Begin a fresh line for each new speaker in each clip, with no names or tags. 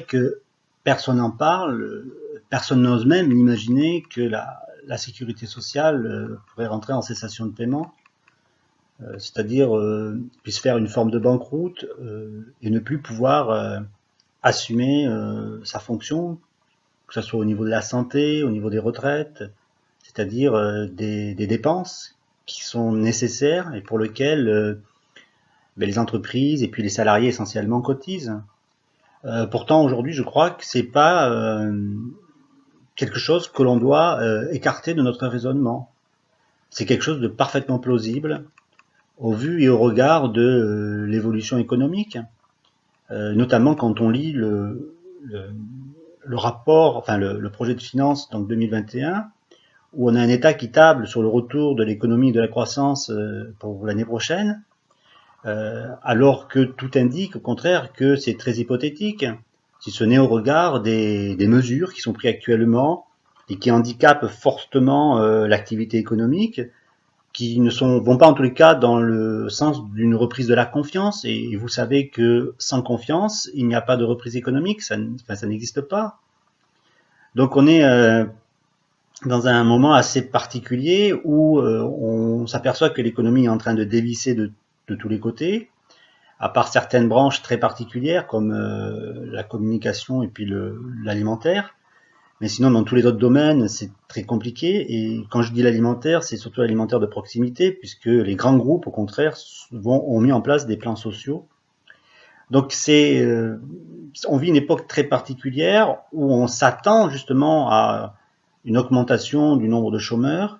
que personne n'en parle, personne n'ose même imaginer que la sécurité sociale pourrait rentrer en cessation de paiement, c'est-à-dire puisse faire une forme de banqueroute et ne plus pouvoir assumer sa fonction, que ce soit au niveau de la santé, au niveau des retraites, c'est-à-dire des dépenses qui sont nécessaires et pour lesquelles les entreprises et puis les salariés essentiellement cotisent. Pourtant, aujourd'hui, je crois que c'est pas quelque chose que l'on doit écarter de notre raisonnement. C'est quelque chose de parfaitement plausible au vu et au regard de l'évolution économique, notamment quand on lit le rapport, enfin le projet de finances donc 2021, où on a un État qui table sur le retour de l'économie et de la croissance pour l'année prochaine, alors que tout indique au contraire que c'est très hypothétique, si ce n'est au regard des mesures qui sont prises actuellement et qui handicapent fortement l'activité économique, qui ne vont pas en tous les cas dans le sens d'une reprise de la confiance, et vous savez que sans confiance, il n'y a pas de reprise économique, ça n'existe pas. Donc on est dans un moment assez particulier où on s'aperçoit que l'économie est en train de dévisser de tous les côtés, à part certaines branches très particulières comme la communication et puis l'alimentaire. Mais sinon, dans tous les autres domaines, c'est très compliqué. Et quand je dis l'alimentaire, c'est surtout l'alimentaire de proximité, puisque les grands groupes, au contraire, ont mis en place des plans sociaux. Donc on vit une époque très particulière où on s'attend justement à une augmentation du nombre de chômeurs.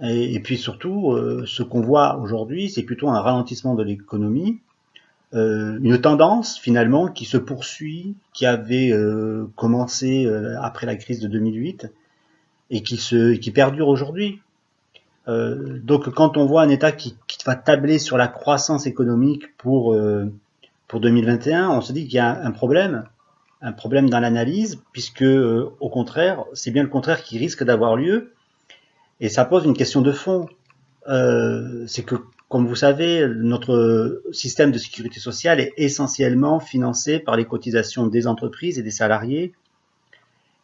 Et puis surtout, ce qu'on voit aujourd'hui, c'est plutôt un ralentissement de l'économie, une tendance finalement qui se poursuit, qui avait commencé après la crise de 2008 et qui perdure aujourd'hui. Donc quand on voit un État qui va tabler sur la croissance économique pour 2021, on se dit qu'il y a un problème dans l'analyse, puisque au contraire, c'est bien le contraire qui risque d'avoir lieu. Et ça pose une question de fond. C'est que, comme vous savez, notre système de sécurité sociale est essentiellement financé par les cotisations des entreprises et des salariés,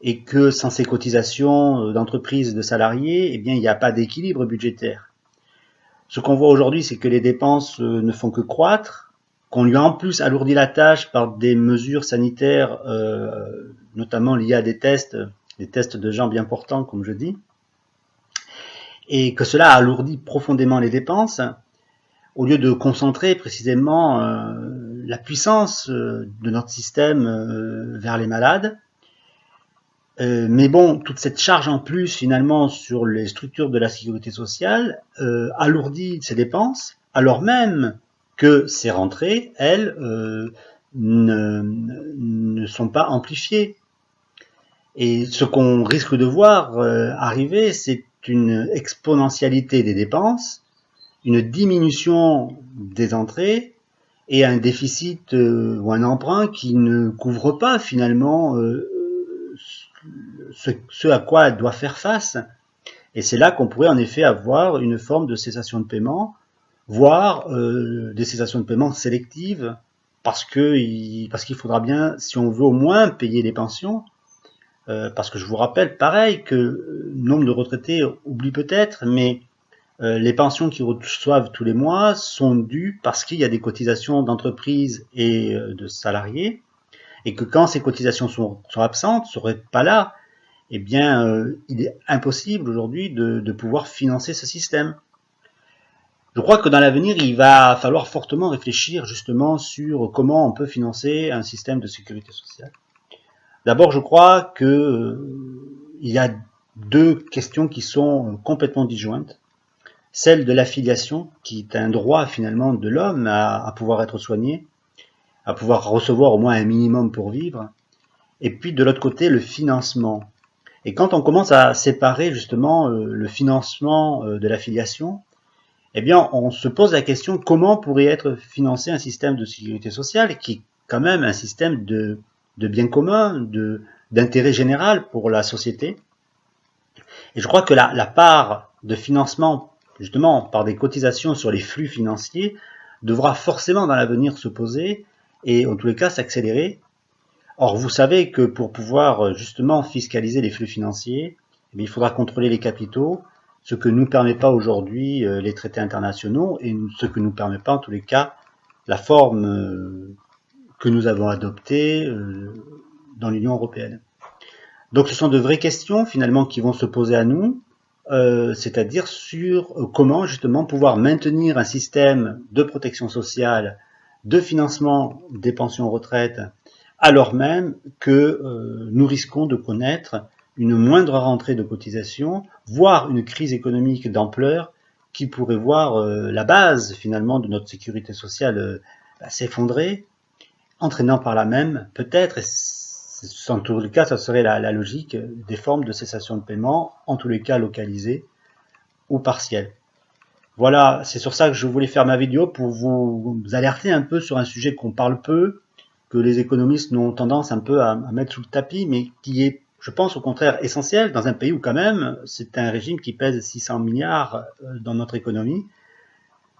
et que sans ces cotisations d'entreprises et de salariés, eh bien, il n'y a pas d'équilibre budgétaire. Ce qu'on voit aujourd'hui, c'est que les dépenses ne font que croître, qu'on lui a en plus alourdi la tâche par des mesures sanitaires, notamment liées à des tests de gens bien portants, comme je dis, et que cela alourdit profondément les dépenses, au lieu de concentrer précisément la puissance de notre système vers les malades. Mais bon, toute cette charge en plus finalement sur les structures de la sécurité sociale alourdit ces dépenses, alors même que ces rentrées, elles, ne sont pas amplifiées. Et ce qu'on risque de voir arriver, c'est une exponentialité des dépenses, une diminution des entrées et un déficit ou un emprunt qui ne couvre pas finalement ce à quoi elle doit faire face. Et c'est là qu'on pourrait en effet avoir une forme de cessation de paiement, voire des cessations de paiement sélectives, parce qu'il faudra bien, si on veut au moins payer les pensions, parce que je vous rappelle, pareil, que le nombre de retraités oublie peut-être, mais les pensions qu'ils reçoivent tous les mois sont dues parce qu'il y a des cotisations d'entreprises et de salariés, et que quand ces cotisations sont absentes, seraient pas là, eh bien, il est impossible aujourd'hui de pouvoir financer ce système. Je crois que dans l'avenir, il va falloir fortement réfléchir justement sur comment on peut financer un système de sécurité sociale. D'abord, je crois que il y a deux questions qui sont complètement disjointes. Celle de l'affiliation, qui est un droit finalement de l'homme à pouvoir être soigné, à pouvoir recevoir au moins un minimum pour vivre. Et puis de l'autre côté, le financement. Et quand on commence à séparer justement le financement de l'affiliation, eh bien, on se pose la question comment pourrait être financé un système de sécurité sociale qui est quand même un système de bien commun, d'intérêt général pour la société. Et je crois que la part de financement, justement, par des cotisations sur les flux financiers, devra forcément dans l'avenir se poser et en tous les cas s'accélérer. Or, vous savez que pour pouvoir justement fiscaliser les flux financiers, eh bien, il faudra contrôler les capitaux, ce que ne nous permet pas aujourd'hui les traités internationaux et ce que ne nous permet pas en tous les cas la forme que nous avons adoptée dans l'Union européenne. Donc ce sont de vraies questions finalement qui vont se poser à nous, c'est-à-dire sur comment justement pouvoir maintenir un système de protection sociale, de financement des pensions retraite, alors même que nous risquons de connaître une moindre rentrée de cotisation, voire une crise économique d'ampleur qui pourrait voir la base finalement de notre sécurité sociale s'effondrer, entraînant par là même peut-être, et en tous les cas ça serait la logique, des formes de cessation de paiement, en tous les cas localisées ou partielles. Voilà, c'est sur ça que je voulais faire ma vidéo, pour vous alerter un peu sur un sujet qu'on parle peu, que les économistes ont tendance un peu à mettre sous le tapis, mais qui est, je pense, au contraire essentiel dans un pays où quand même c'est un régime qui pèse 600 milliards dans notre économie.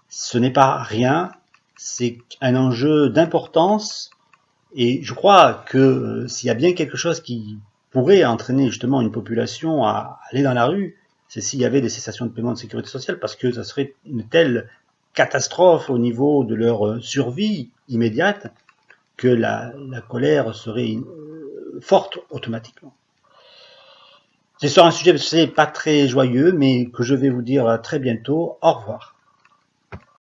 Ce n'est pas rien, c'est un enjeu d'importance, et je crois que s'il y a bien quelque chose qui pourrait entraîner justement une population à aller dans la rue, c'est s'il y avait des cessations de paiement de sécurité sociale, parce que ça serait une telle catastrophe au niveau de leur survie immédiate que la colère serait forte automatiquement. C'est sur un sujet, c'est pas très joyeux, mais que je vais vous dire très bientôt. Au revoir.